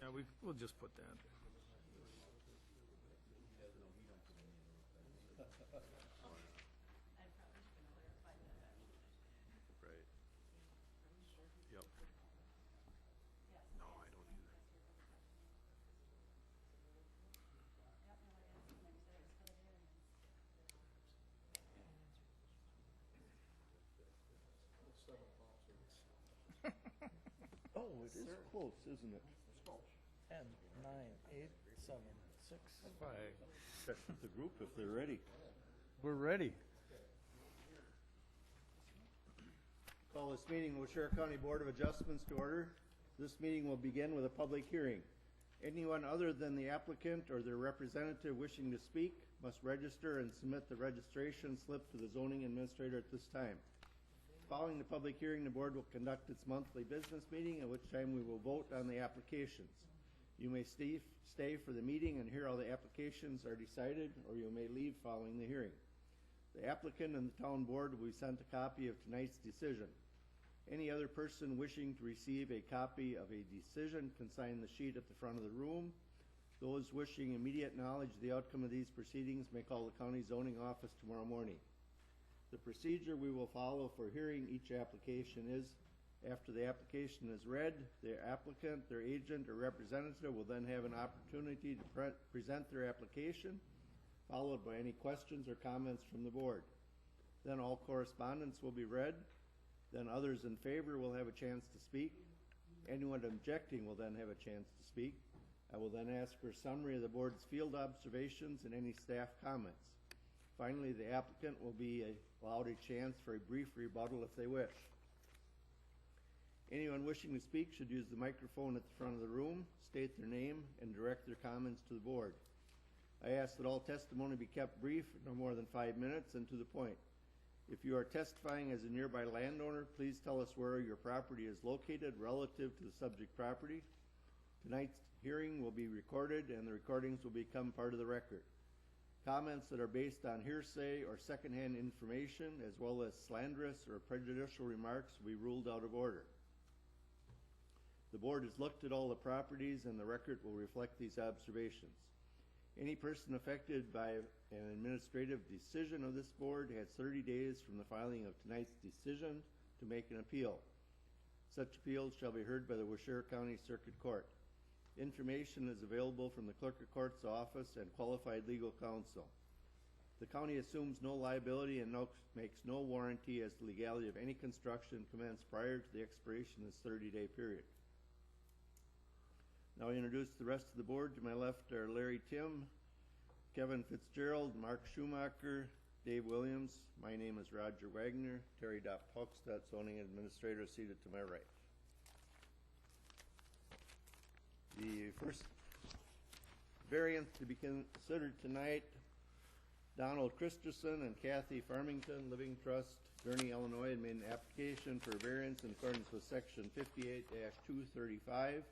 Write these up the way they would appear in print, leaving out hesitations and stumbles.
Yeah, we'll just put that. Right. Yep. No, I don't either. Oh, it is close, isn't it? 10, 9, 8, 7, 6, 5. Check with the group if they're ready. We're ready. Call this meeting of Waushara County Board of Adjustments to order. This meeting will begin with a public hearing. Anyone other than the applicant or their representative wishing to speak must register and submit the registration slip to the zoning administrator at this time. Following the public hearing, the board will conduct its monthly business meeting, at which time we will vote on the applications. You may stay for the meeting and hear how the applications are decided, or you may leave following the hearing. The applicant and the town board will be sent a copy of tonight's decision. Any other person wishing to receive a copy of a decision can sign the sheet at the front of the room. Those wishing immediate knowledge of the outcome of these proceedings may call the county zoning office tomorrow morning. The procedure we will follow for hearing each application is, after the application is read, the applicant, their agent, or representative will then have an opportunity to present their application, followed by any questions or comments from the board. Then all correspondence will be read. Then others in favor will have a chance to speak. Anyone objecting will then have a chance to speak. I will then ask for a summary of the board's field observations and any staff comments. Finally, the applicant will be allowed a chance for a brief rebuttal if they wish. Anyone wishing to speak should use the microphone at the front of the room, state their name, and direct their comments to the board. I ask that all testimony be kept brief, no more than 5 minutes, and to the point. If you are testifying as a nearby landowner, please tell us where your property is located relative to the subject property. Tonight's hearing will be recorded, and the recordings will become part of the record. Comments that are based on hearsay or secondhand information, as well as slanderous or prejudicial remarks, will be ruled out of order. The board has looked at all the properties, and the record will reflect these observations. Any person affected by an administrative decision of this board has 30 days from the filing of tonight's decision to make an appeal. Such appeals shall be heard by the Waushara County Circuit Court. Information is available from the Clerk of Court's office and qualified legal counsel. The county assumes no liability and makes no warranty as to the legality of any construction commenced prior to the expiration of this 30-day period. Now I introduce the rest of the board. To my left are Larry Tim, Kevin Fitzgerald, Mark Schumacher, Dave Williams. My name is Roger Wagner. Terry Hochstadt, zoning administrator, seated to my right. The first variance to be considered tonight, Donald Christensen and Kathy Farmington, Living Trust, Gurnee, Illinois, and made an application for a variance in accordance with section 58-235.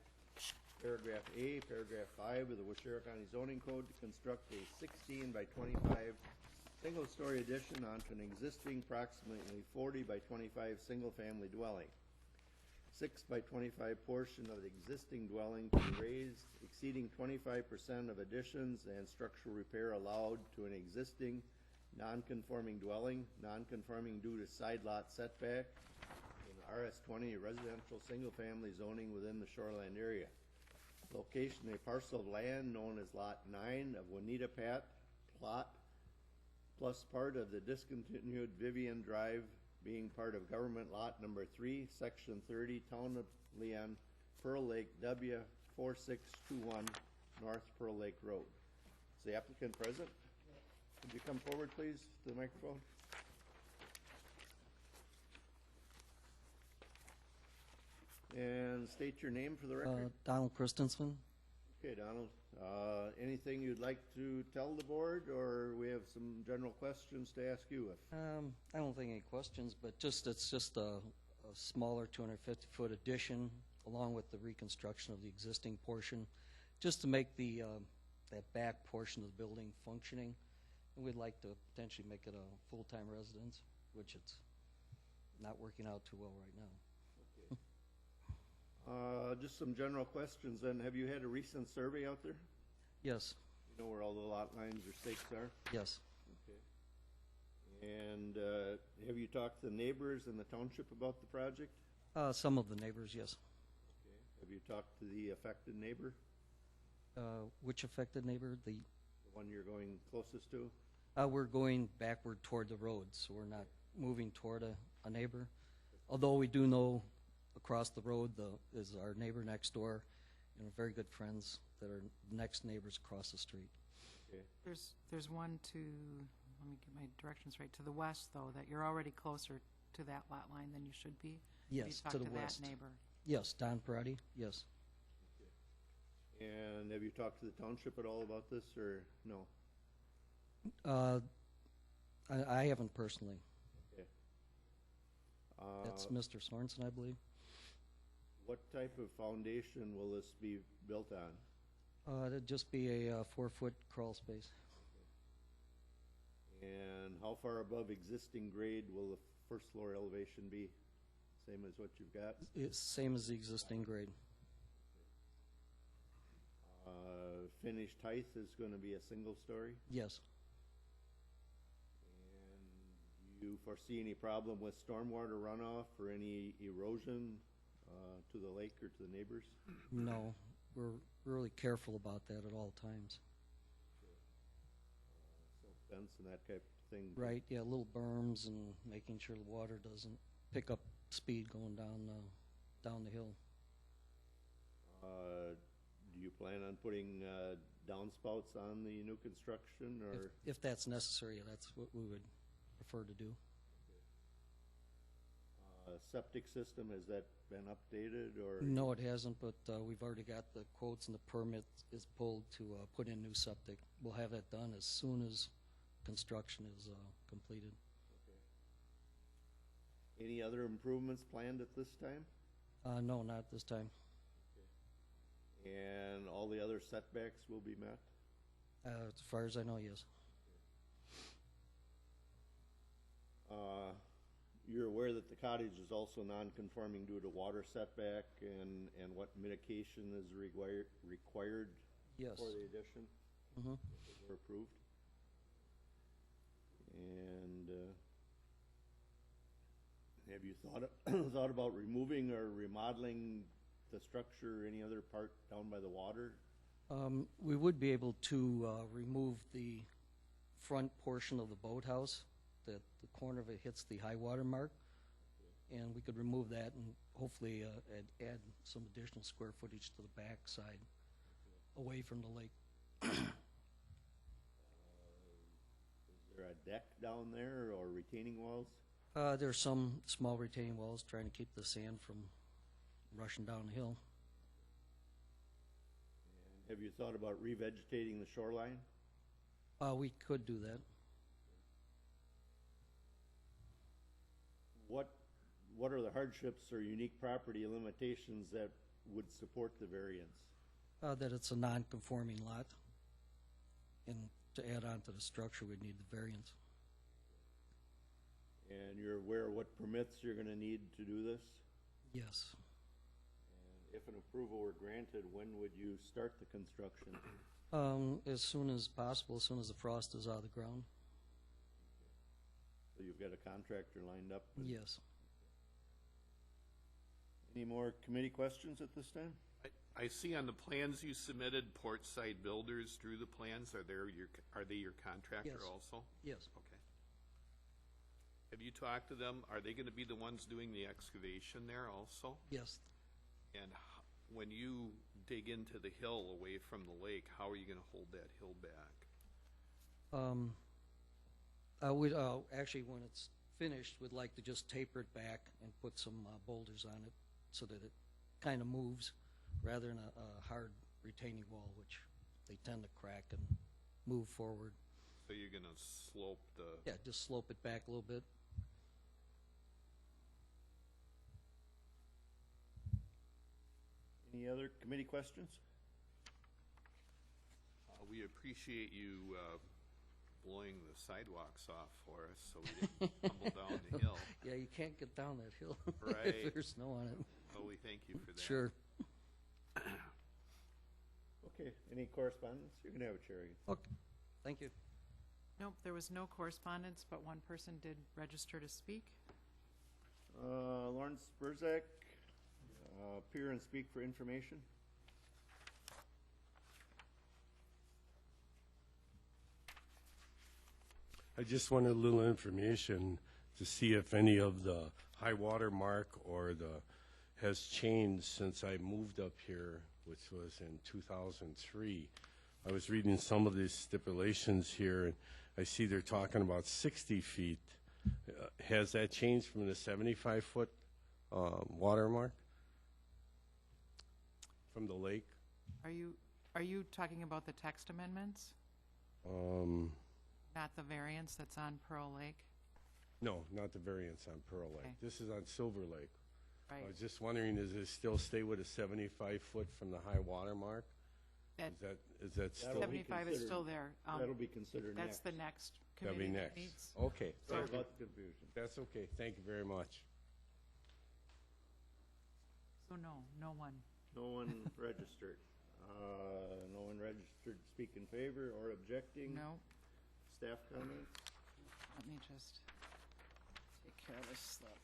Paragraph A, paragraph 5 of the Waushara County Zoning Code to construct a 16 by 25 single-story addition onto an existing approximately 40 by 25 single-family dwelling. 6 by 25 portion of the existing dwelling to be raised, exceeding 25% of additions and structural repair allowed to an existing non-conforming dwelling, non-conforming due to side lot setback in RS20 residential single-family zoning within the shoreline area. Location, a parcel of land known as Lot 9 of Juanita Pat plot, plus part of the discontinued Vivian Drive being part of government lot number 3, section 30, Town of Leon, Pearl Lake, W4621, North Pearl Lake Road. Is the applicant present? Would you come forward, please, to the microphone? And state your name for the record. Donald Christensen. Okay, Donald. Anything you'd like to tell the board, or we have some general questions to ask you? I don't think any questions, but it's just a smaller 250-foot addition along with the reconstruction of the existing portion, just to make the that back portion of the building functioning. And we'd like to potentially make it a full-time residence, which it's not working out too well right now. Just some general questions then. Have you had a recent survey out there? Yes, You know where all the lot lines or stakes are? yes. Okay. And have you talked to the neighbors in the township about the project? Some of the neighbors, yes. Okay. Have you talked to the affected neighbor, Which affected neighbor? the one you're going closest to? We're going backward toward the road, so we're not moving toward a neighbor. Although we do know across the road is our neighbor next door, and we're very good friends that are next neighbors across the street. Okay. There's one to, let me get my directions right, to the west, though, that you're already closer to that lot line than you should be. Have you Yes, talked to the west. that neighbor? Yes, Don Peretti, yes. And have you talked to the township at all about this, or no? I haven't personally. Okay. That's Mr. Sorensen, I believe. What type of foundation will this be built on? It'd just be a 4-foot crawl space. And how far above existing grade will the first floor elevation be? Same as what you've got? It's same as the existing grade. Finished height is gonna be a single story? Yes. And do you foresee any problem with stormwater runoff or any erosion to the lake or to the neighbors? No, we're really careful about that at all times. Silt fence and that type of thing? Right, yeah, little berms and making sure the water doesn't pick up speed going down the hill. Do you plan on putting downspouts on the new construction, or? If that's necessary, that's what we would prefer to do. Septic system, has that been updated, or? No, it hasn't, but we've already got the quotes and the permit is pulled to put in new septic. We'll have that done as soon as construction is completed. Any other improvements planned at this time? No, not at this time. And all the other setbacks will be met? As far as I know, yes. You're aware that the cottage is also non-conforming due to water setback and what mitigation is required Yes. for the addition? Mhm. If it were approved? And have you thought about removing or remodeling the structure, any other part down by the water? We would be able to remove the front portion of the boathouse, that the corner of it hits the high water mark, and we could remove that and hopefully add some additional square footage to the back side, away from the lake. Is there a deck down there or retaining walls? There's some small retaining walls trying to keep the sand from rushing down the hill. And have you thought about revegetating the shoreline? We could do that. What are the hardships or unique property limitations that would support the variance? That it's a non-conforming lot, and to add on to the structure, we'd need the variance. And you're aware what permits you're gonna need to do this? Yes. And if an approval were granted, when would you start the construction? As soon as possible, as soon as the frost is out of the ground. So you've got a contractor lined up? Yes. Any more committee questions at this time? I see on the plans you submitted, Portside Builders drew the plans. Are they your contractor Yes. also? Yes. Okay. Have you talked to them? Are they gonna be the ones doing the excavation there also? Yes. And when you dig into the hill away from the lake, how are you gonna hold that hill back? We'd, actually, when it's finished, we'd like to just taper it back and put some boulders on it so that it kind of moves rather than a hard retaining wall, which they tend to crack and move forward. So you're gonna slope the, Yeah, just slope it back a little bit. Any other committee questions? we appreciate you, blowing the sidewalks off for us so we didn't tumble down the hill. Yeah, you can't get down that hill Right. if there's snow on it. Well, we thank you for that. Sure. Okay, any correspondence? You can have it, Sherry. Okay, thank you. Nope, there was no correspondence, but one person did register to speak. Lawrence Burzak, appear and speak for information. I just wanted a little information to see if any of the high water mark or the has changed since I moved up here, which was in 2003. I was reading some of these stipulations here, and I see they're talking about 60 feet. Has that changed from the 75-foot water mark from the lake? Are you talking about the text amendments? Not the variance that's on Pearl Lake? No, not the variance on Pearl Lake. Okay. This is on Silver Lake. I Right. was just wondering, does it still stay with a 75-foot from the high water mark? That Is that still? That'll be 75 is still considered- there. That'll be considered That's next. the next That'll be committee that next. meets. Okay, Sorry thank you. about the confusion. That's okay. Thank you very much. So no one. No one registered. No one registered to speak in favor or objecting. No. Staff comments? Let me just take care of this stuff.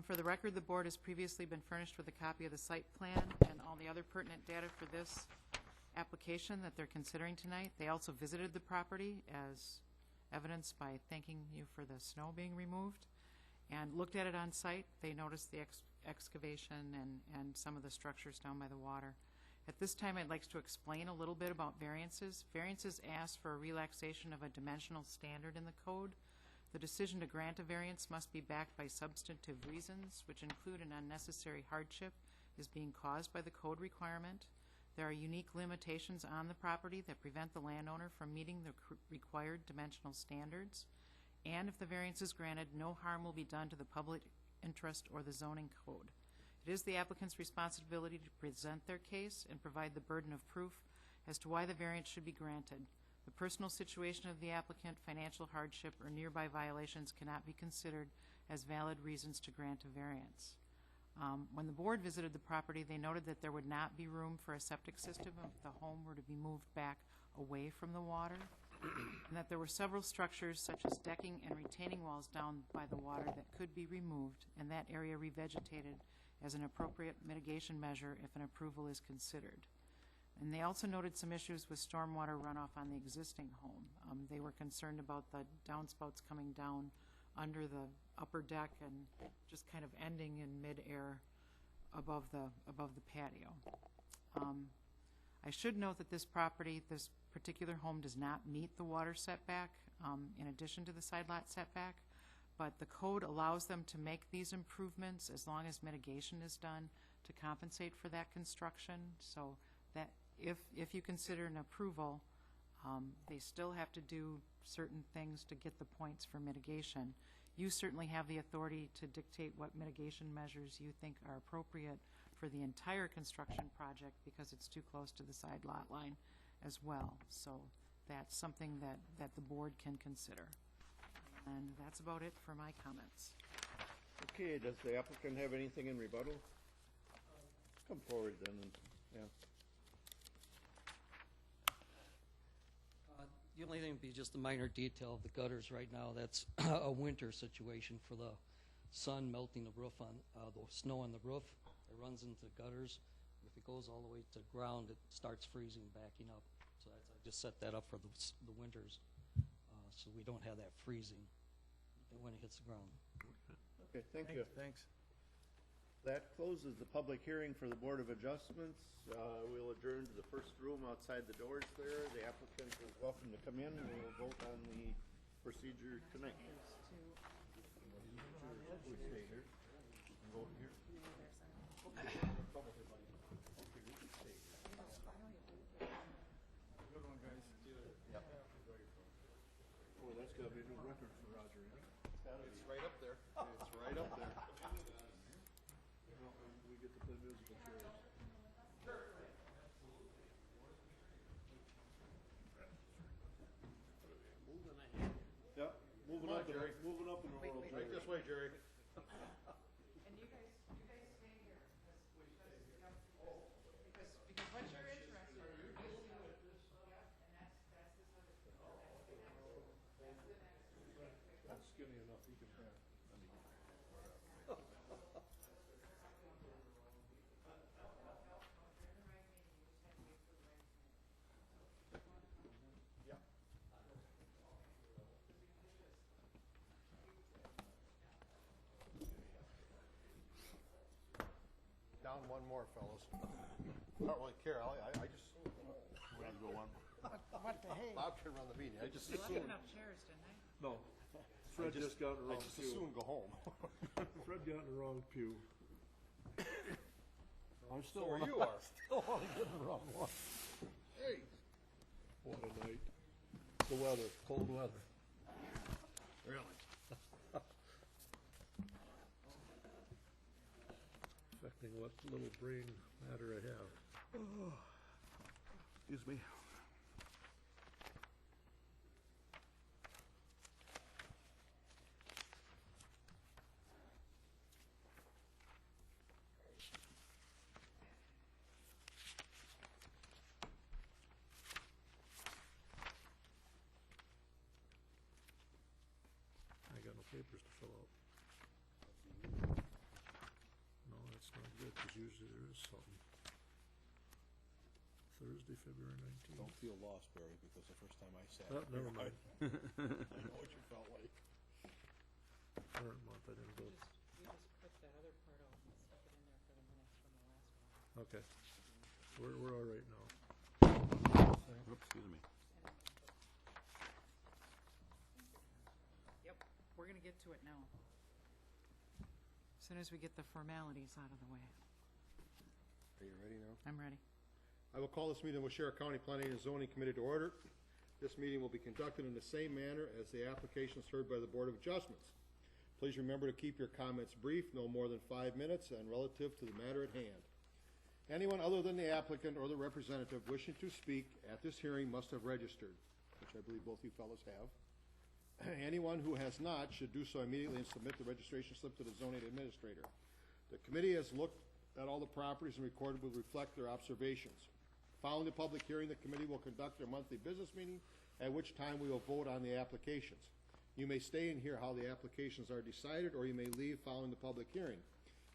For the record, the board has previously been furnished with a copy of the site plan and all the other pertinent data for this application that they're considering tonight. They also visited the property, as evidenced by thanking you for the snow being removed, and looked at it on site. They noticed the excavation and some of the structures down by the water. At this time, I'd like to explain a little bit about variances. Variances ask for a relaxation of a dimensional standard in the code. The decision to grant a variance must be backed by substantive reasons, which include an unnecessary hardship is being caused by the code requirement. There are unique limitations on the property that prevent the landowner from meeting the required dimensional standards. And if the variance is granted, no harm will be done to the public interest or the zoning code. It is the applicant's responsibility to present their case and provide the burden of proof as to why the variance should be granted. The personal situation of the applicant, financial hardship, or nearby violations cannot be considered as valid reasons to grant a variance. When the board visited the property, they noted that there would not be room for a septic system if the home were to be moved back away from the water, and that there were several structures such as decking and retaining walls down by the water that could be removed and that area revegetated as an appropriate mitigation measure if an approval is considered. And they also noted some issues with stormwater runoff on the existing home. They were concerned about the downspouts coming down under the upper deck and just kind of ending in midair above the patio. I should note that this property, this particular home, does not meet the water setback in addition to the side lot setback, but the code allows them to make these improvements as long as mitigation is done to compensate for that construction. So that if you consider an approval, they still have to do certain things to get the points for mitigation. You certainly have the authority to dictate what mitigation measures you think are appropriate for the entire construction project because it's too close to the side lot line as well. So that's something that the board can consider. And that's about it for my comments. Okay, does the applicant have anything in rebuttal? Come forward then, yeah. The only thing would be just a minor detail of the gutters right now. That's a winter situation for the sun melting the roof on, the snow on the roof. It runs into gutters. If it goes all the way to the ground, it starts freezing, backing up. So I just set that up for the winters, so we don't have that freezing when it hits the ground. Okay, thank you. Thanks. That closes the public hearing for the Board of Adjustments. We'll adjourn to the first room outside the doors there. The applicant is welcome to come in and we'll vote on the procedure tonight. Boy, that's gotta be a new record for Roger. It's right up there. It's right up there. We get to play musical chairs. Moving Jerry. Moving up in the world, Right this way, Jerry. And you guys stay here, because what you're interested in, you will do it. Yep, and that's this other, that's the next. That's skinny enough, you can. Down one more, fellas. I don't really care, I just. We have to go one. What the hey? Bob can run the meeting, I just They assume, left enough chairs, didn't they? No. Fred just got in the I wrong just pew. assume go home. Fred got in the wrong pew. I'm So where you are. still want to get in the wrong one. Hey. What a night. The weather, cold weather. Really? Affecting what little brain matter I have. Excuse me. I got no papers to fill out. No, that's not good, because usually there is something. Thursday, February 19th. Don't feel lost, Barry, because the first time I sat Oh, here, never mind. I know what you felt like. Current month, I didn't go. We just put that other part out and stuck it in there for the minutes from the last one. Okay. We're all right now. Excuse me. Yep, we're gonna get to it now. As soon as we get the formalities out of the way. Are you ready now? I'm ready. I will call this meeting of Waushara County Planning and Zoning Committee to order. This meeting will be conducted in the same manner as the applications heard by the Board of Adjustments. Please remember to keep your comments brief, no more than 5 minutes, and relative to the matter at hand. Anyone other than the applicant or the representative wishing to speak at this hearing must have registered, which I believe both you fellows have. Anyone who has not should do so immediately and submit the registration slip to the zoning administrator. The committee has looked at all the properties and recorded will reflect their observations. Following the public hearing, the committee will conduct their monthly business meeting, at which time we will vote on the applications. You may stay and hear how the applications are decided, or you may leave following the public hearing.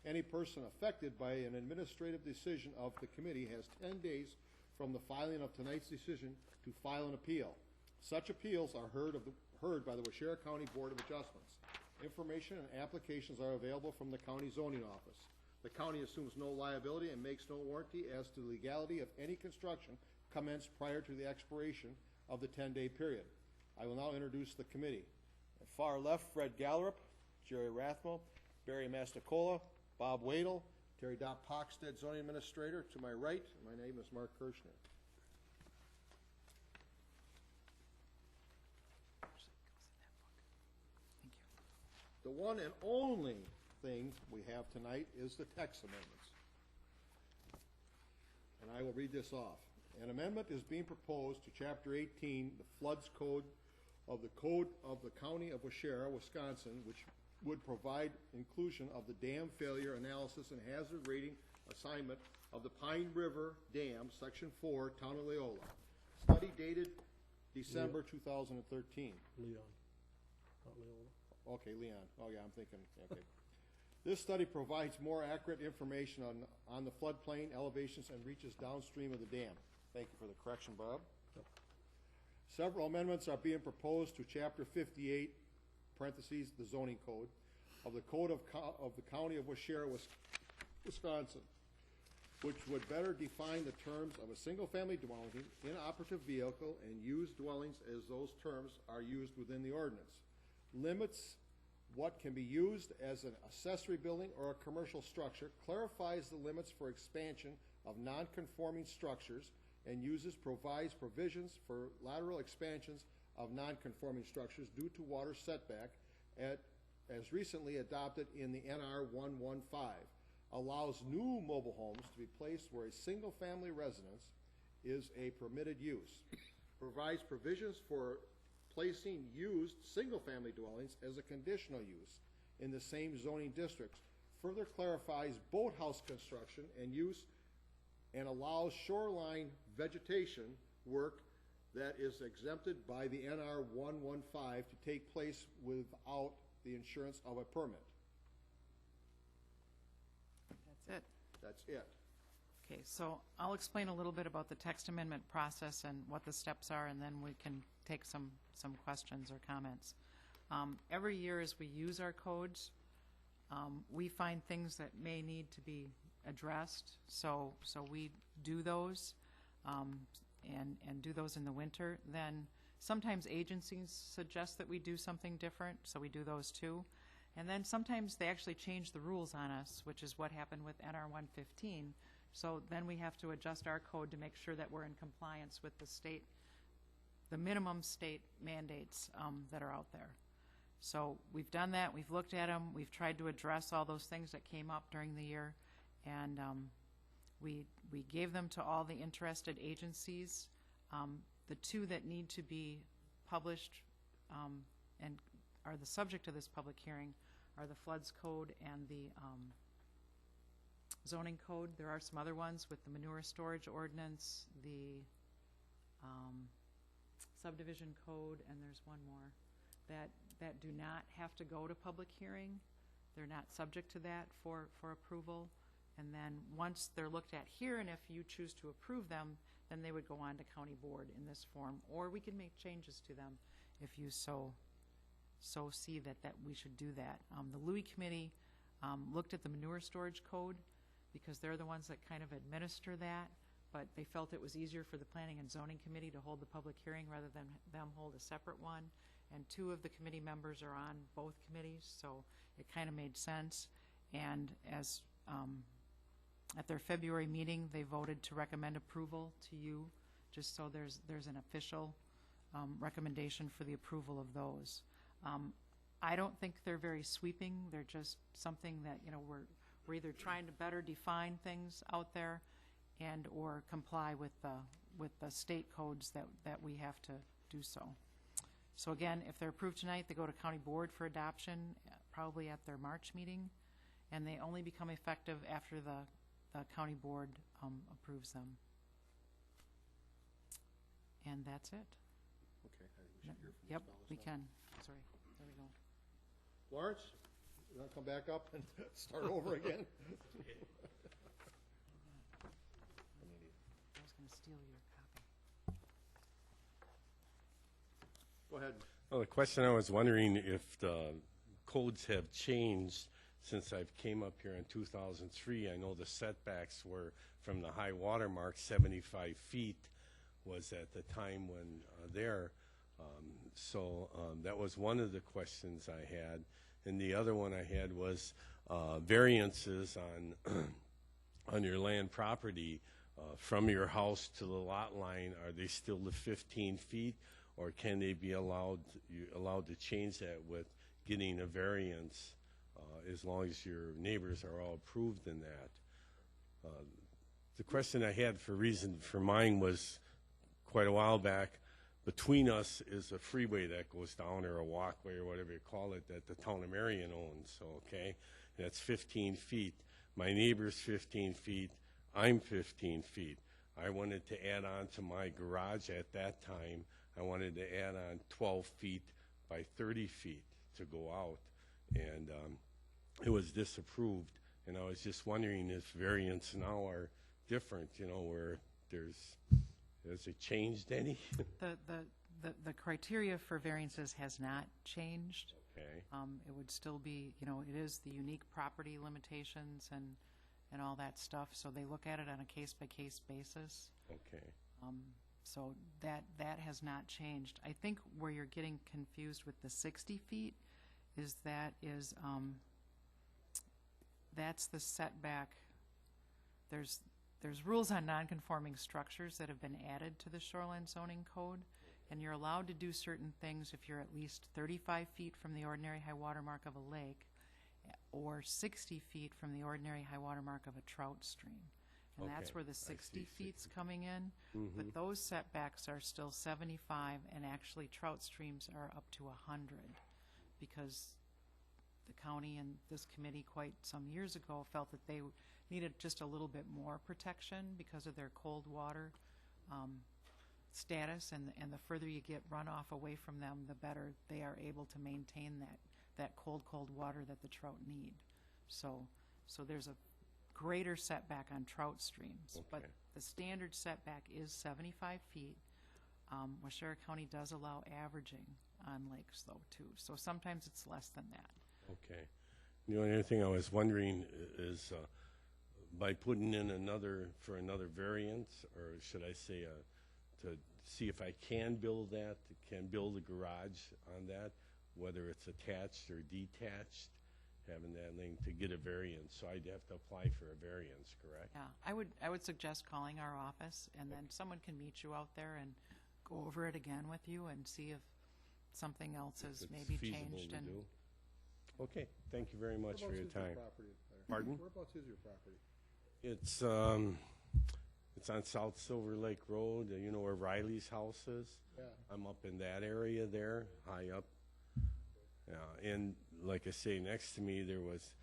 Any person affected by an administrative decision of the committee has 10 days from the filing of tonight's decision to file an appeal. Such appeals are heard by the Waushara County Board of Adjustments. Information and applications are available from the county zoning office. The county assumes no liability and makes no warranty as to the legality of any construction commenced prior to the expiration of the 10-day period. I will now introduce the committee. At far left, Fred Gallerup, Jerry Rathmo, Barry Mastacola, Bob Wadle, Terry Dot Pockstead, zoning administrator. To my right, my name is Mark Kirschner. Thank you. The one and only thing we have tonight is the text amendments. And I will read this off. An amendment is being proposed to Chapter 18, the Floods Code of the County of Waushara, Wisconsin, which would provide inclusion of the dam failure analysis and hazard rating assignment of the Pine River Dam, Section 4, Town of Leola. Study dated December 2013. Leon, not Leola. Okay, Leon. Oh, yeah, I'm thinking, okay. This study provides more accurate information on the floodplain elevations and reaches downstream of the dam. Thank you for the correction, Bob. Yep. Several amendments are being proposed to Chapter 58, parentheses, the zoning code, of the Code of the County of Waushara, Wisconsin, which would better define the terms of a single-family dwelling, inoperative vehicle, and used dwellings as those terms are used within the ordinance. Limits what can be used as an accessory building or a commercial structure, clarifies the limits for expansion of non-conforming structures, and provides provisions for lateral expansions of non-conforming structures due to water setback as recently adopted in the NR 115, allows new mobile homes to be placed where a single-family residence is a permitted use, provides provisions for placing used single-family dwellings as a conditional use in the same zoning districts, further clarifies boathouse construction and use, and allows shoreline vegetation work that is exempted by the NR 115 to take place without the insurance of a permit. That's it. That's it. Okay, so I'll explain a little bit about the text amendment process and what the steps are, and then we can take some questions or comments. Every year as we use our codes, we find things that may need to be addressed, so we do those, and do those in the winter. Then sometimes agencies suggest that we do something different, so we do those too. And then sometimes they actually change the rules on us, which is what happened with NR 115. So then we have to adjust our code to make sure that we're in compliance with the minimum state mandates that are out there. So we've done that, we've looked at them, we've tried to address all those things that came up during the year, and we gave them to all the interested agencies. The two that need to be published and are the subject of this public hearing are the Floods Code and the Zoning Code. There are some other ones with the Manure Storage Ordinance, the Subdivision Code, and there's one more that do not have to go to public hearing. They're not subject to that for approval. And then once they're looked at here, and if you choose to approve them, then they would go on to county board in this form, or we can make changes to them if you so see that we should do that. The Louis Committee looked at the Manure Storage Code because they're the ones that kind of administer that, but they felt it was easier for the Planning and Zoning Committee to hold the public hearing rather than them hold a separate one. And two of the committee members are on both committees, so it kind of made sense. And as at their February meeting, they voted to recommend approval to you, just so there's an official recommendation for the approval of those. I don't think they're very sweeping. They're just something that, you know, we're either trying to better define things out there and or comply with the state codes that we have to do so. So again, if they're approved tonight, they go to county board for adoption, probably at their March meeting, and they only become effective after the county board approves them. And that's it. Okay, I think we should hear from Yep, these fellows we now. can. Sorry, there we go. Lawrence, you want to come back up and start over again? I was going to steal your copy. Go ahead. Well, the question I was wondering if the codes have changed since I've came up here in 2003. I know the setbacks were from the high water mark, 75 feet was at the time when that was one of the questions I had. And the other one I had was variances on your land property from your house to the lot line. Are they still the 15 feet, or can they be allowed to change that with getting a variance as long as your neighbors are all approved in that? The question I had for mine was quite a while back. Between us is a freeway that goes down, or a walkway, or whatever you call it, that the town of Marion owns, okay? That's 15 feet. My neighbor's 15 feet. I'm 15 feet. I wanted to add on to my garage at that time. I wanted to add on 12 feet by 30 feet to go out, and it was disapproved. And I was just wondering if variants now are different, you know, where has it changed any? The criteria for variances has not changed. Okay. It would still be, you know, it is the unique property limitations and all that stuff, so they look at it on a case-by-case basis. Okay. So that has not changed. I think where you're getting confused with the 60 feet is that's the setback. There's rules on nonconforming structures that have been added to the Shoreline Zoning Code, and you're allowed to do certain things if you're at least 35 feet from the ordinary high water mark of a lake or 60 feet from the ordinary high water mark of a trout stream. and that's Okay, where the I 60 see, feet's coming in. But those setbacks are still 75, and actually trout streams are up to 100, because the county and this committee quite some years ago felt that they needed just a little bit more protection because of their cold water status, and the further you get runoff away from them, the better they are able to maintain that cold water that the trout need. So there's a greater setback on trout streams, but Okay. the standard setback is 75 feet. Waushara County does allow averaging on lakes though too, so sometimes it's less than that. Okay. The only other thing I was wondering is, by putting in another variance, or should I say, to see if I can build a garage on that, whether it's attached or detached, having that thing to get a variance, so I'd have to apply for a variance, correct? Yeah, I would suggest calling our office, and then someone can meet you out there and go over it again with you and see if something else is If it's maybe feasible changed. to And do. Okay, thank you very much for your Whereabouts is time. property there? Pardon? Whereabouts is your property? It's on South Silver Lake Road, you know where Riley's house is? Yeah. I'm up in that area there, high up. Yeah, and like I say, next to me, there was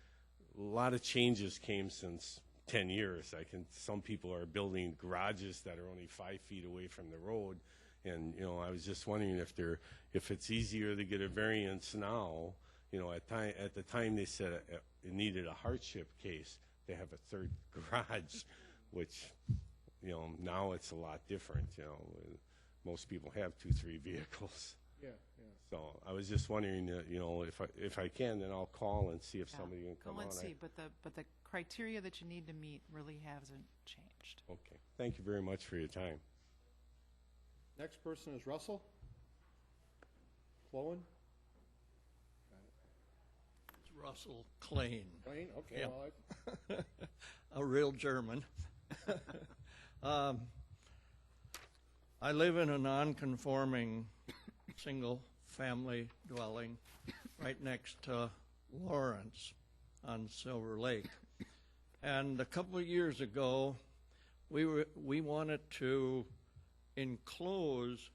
a lot of changes came since 10 years. Some people are building garages that are only 5 feet away from the road. And, you know, I was just wondering if it's easier to get a variance now. You know, at the time they said it needed a hardship case to have a third garage, which, you know, now it's a lot different. You know, most people have 2-3 vehicles. Yeah. So I was just wondering, you know, if I can, then I'll call and see if yeah, somebody can come go on. and see, but the criteria that you need to meet really hasn't changed. Okay. Thank you very much for your time. Next person is Russell. Clowen? It's Russell Klein, Wayne? Okay, Yeah. well, a real German. I live in a non-conforming single-family dwelling right next to Lawrence on Silver Lake. And a couple of years ago, we wanted to enclose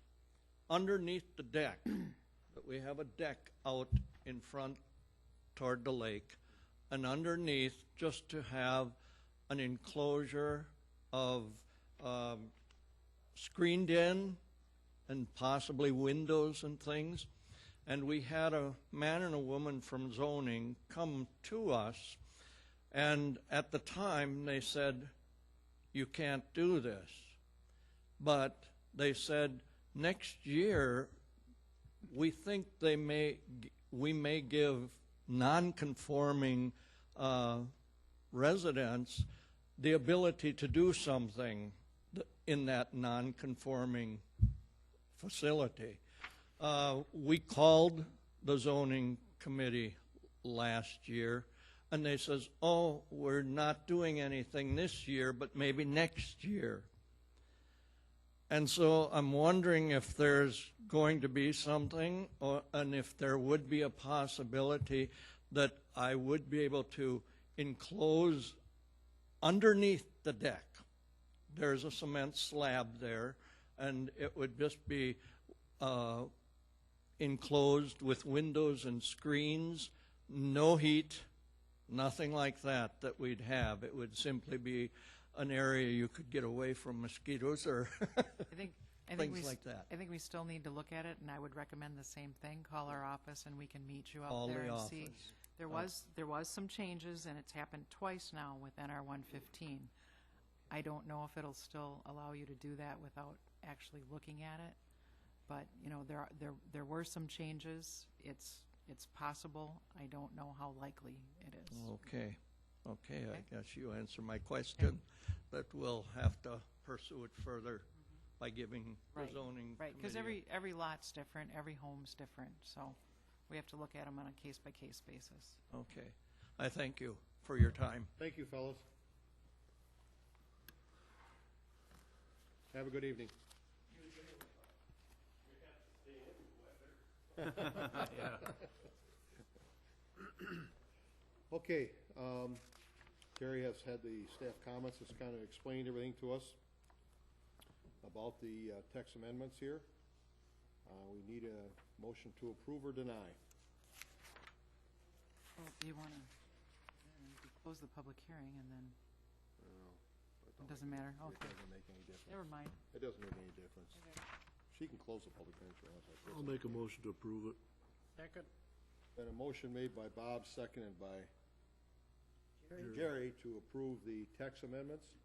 underneath the deck, but we have a deck out in front toward the lake, and underneath just to have an enclosure of screened in and possibly windows and things. And we had a man and a woman from zoning come to us, and at the time they said, you can't do this. But they said, next year, we think we may give non-conforming residents the ability to do something in that non-conforming facility. We called the zoning committee last year, and they says, oh, we're not doing anything this year, but maybe next year. And so I'm wondering if there's going to be something, and if there would be a possibility that I would be able to enclose underneath the deck. There's a cement slab there, and it would just be enclosed with windows and screens, no heat, nothing like that we'd have. It would simply be an area you could get away from mosquitoes or I think things we like that. I think we still need to look at it, and I would recommend the same thing. Call our office, and we can meet you Call out there the and see. office. There was some changes, and it's happened twice now with NR 115. I don't know if it'll still allow you to do that without actually looking at it, but you know there were some changes. It's possible. I don't know how likely it is. Okay, Okay. I guess you answer my question, but we'll have to pursue it further by giving the Right, zoning Right, because committee every lot's different, every home's different, so we have to look at them on a case-by-case basis. Okay, I thank you for your time. thank you, fellas. Have a good evening. Okay, Terry has had the staff comments, has kind of explained everything to us about the text amendments here. We need a motion to approve or deny. Well, do you want to close the public hearing and then, it doesn't matter? It Okay, doesn't make any difference. never mind. It doesn't make any difference. She can close the public hearing if she wants. I'll make a motion to approve it. Second. Been a motion made by Bob, seconded by Jerry to approve the text amendments.